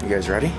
You guys ready?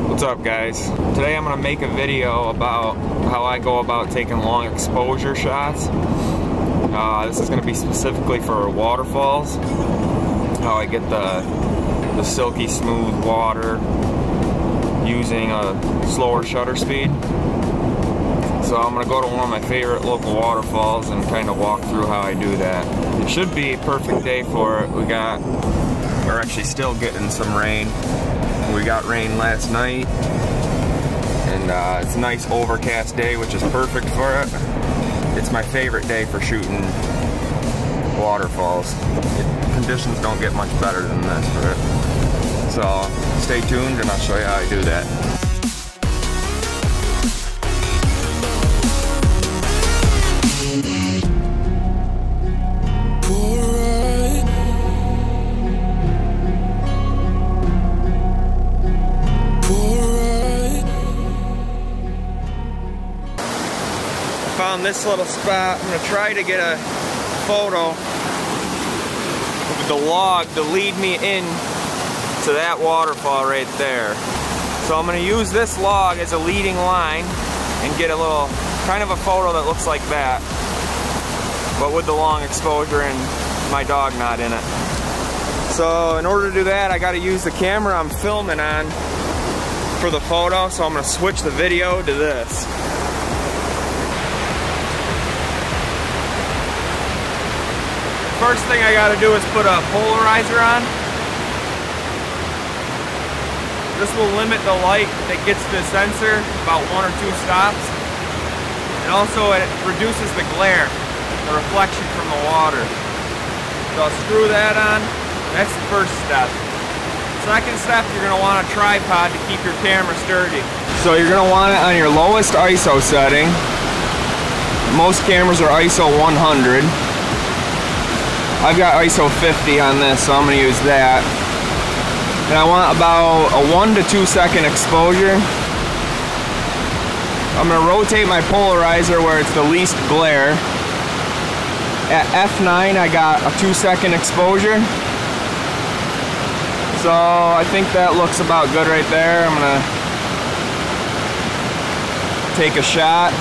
What's up, guys? Today I'm gonna make a video about how I go about taking long exposure shots. This is gonna be specifically for waterfalls. How I get the silky smooth water using a slower shutter speed. So I'm gonna go to one of my favorite local waterfalls and kind of walk through how I do that. It should be a perfect day for it. We're actually still getting some rain. We got rain last night, and it's a nice overcast day, which is perfect for it. It's my favorite day for shooting waterfalls. Conditions don't get much better than this for it. So stay tuned and I'll show you how I do that. Found this little spot. I'm gonna try to get a photo with the log to lead me in to that waterfall right there. So I'm gonna use this log as a leading line and get a little kind of a photo that looks like that, but with the long exposure and my dog not in it. So in order to do that, I gotta use the camera I'm filming on for the photo, so I'm gonna switch the video to this. First thing I gotta do is put a polarizer on. This will limit the light that gets to the sensor about 1 or 2 stops. And also it reduces the glare, the reflection from the water. So I'll screw that on. That's the first step. Second step, you're gonna want a tripod to keep your camera sturdy. So you're gonna want it on your lowest ISO setting. Most cameras are ISO 100. I've got ISO 50 on this, so I'm going to use that. And I want about a 1 to 2 second exposure. I'm going to rotate my polarizer where it's the least glare. At F9 I got a 2 second exposure. So I think that looks about good right there. I'm going to take a shot.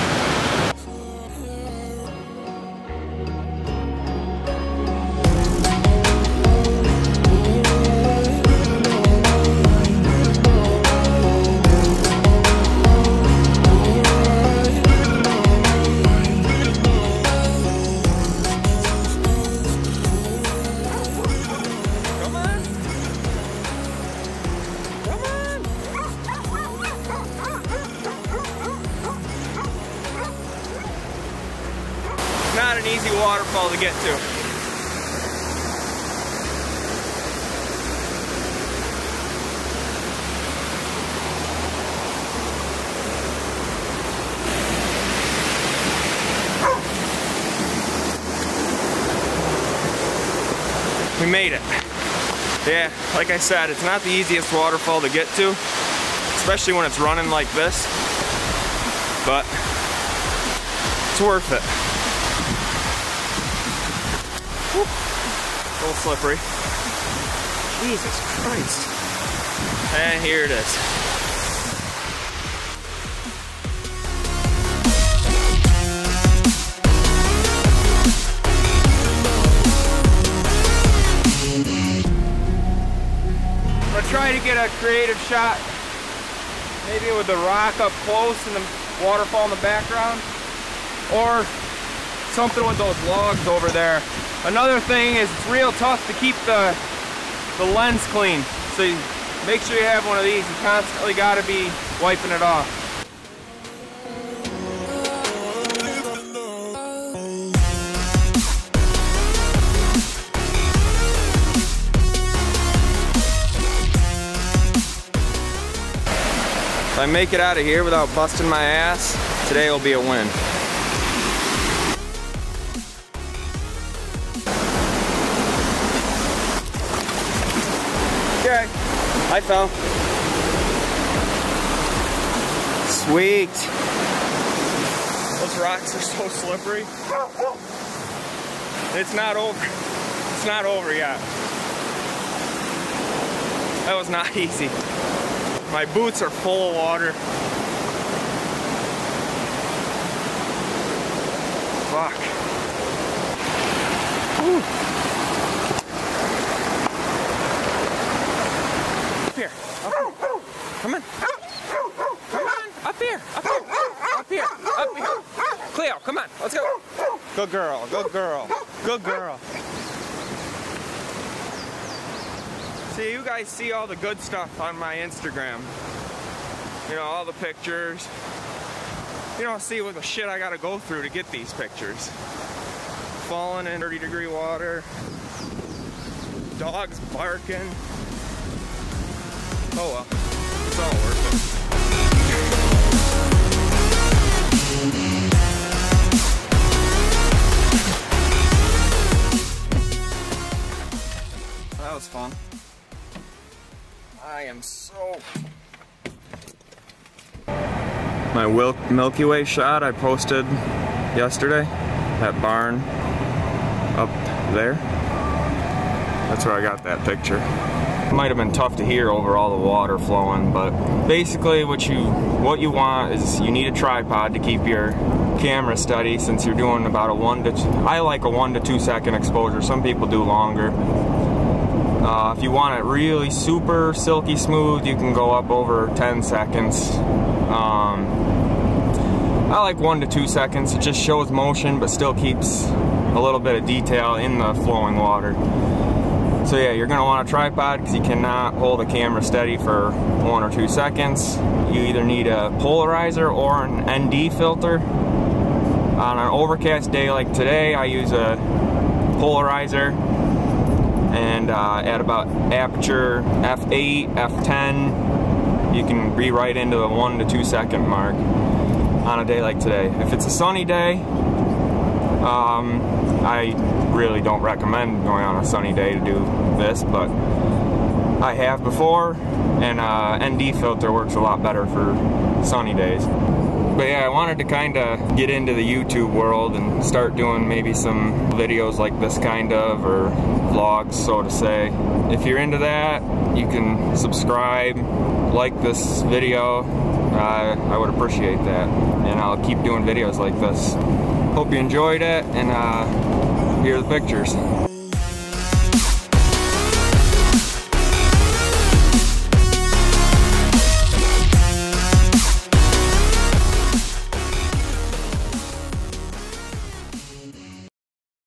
Not an easy waterfall to get to. We made it. Yeah, like I said, it's not the easiest waterfall to get to, especially when it's running like this, but it's worth it. Woo. A little slippery. Jesus Christ. And here it is. I'm gonna try to get a creative shot, maybe with the rock up close and the waterfall in the background, or something with those logs over there. Another thing is it's real tough to keep the lens clean. So you make sure you have one of these. You constantly got to be wiping it off. If I make it out of here without busting my ass, today will be a win. Okay, I fell. Sweet. Those rocks are so slippery. It's not over. It's not over yet. That was not easy. My boots are full of water. Fuck. Whew. Up here. Up here. Come on. Come on. Up here. Up here. Up here. Up here. Cleo, come on. Let's go. Good girl. Good girl. Good girl. See, you guys see all the good stuff on my Instagram. You know, all the pictures. You don't see what the shit I gotta go through to get these pictures. Falling in 30-degree water. Dogs barking. Oh well, it's all worth it. That was fun. I am so... My Milky Way shot I posted yesterday. That barn up there. That's where I got that picture. It might have been tough to hear over all the water flowing, but basically what you want is you need a tripod to keep your camera steady, since you're doing about I like a 1 to 2 second exposure. Some people do longer. If you want it really super silky smooth, you can go up over 10 seconds. I like 1 to 2 seconds. It just shows motion but still keeps a little bit of detail in the flowing water. So yeah, you're going to want a tripod because you cannot hold the camera steady for 1 or 2 seconds. You either need a polarizer or an ND filter. On an overcast day like today, I use a polarizer. And at about aperture f8, f10, you can be right into the 1 to 2 second mark on a day like today. If it's a sunny day, I really don't recommend going on a sunny day to do this, but I have before, and ND filter works a lot better for sunny days. But yeah, I wanted to kind of get into the YouTube world and start doing maybe some videos like this kind of, or vlogs, so to say. If you're into that, you can subscribe, like this video. I would appreciate that. And I'll keep doing videos like this. Hope you enjoyed it, and here are the pictures.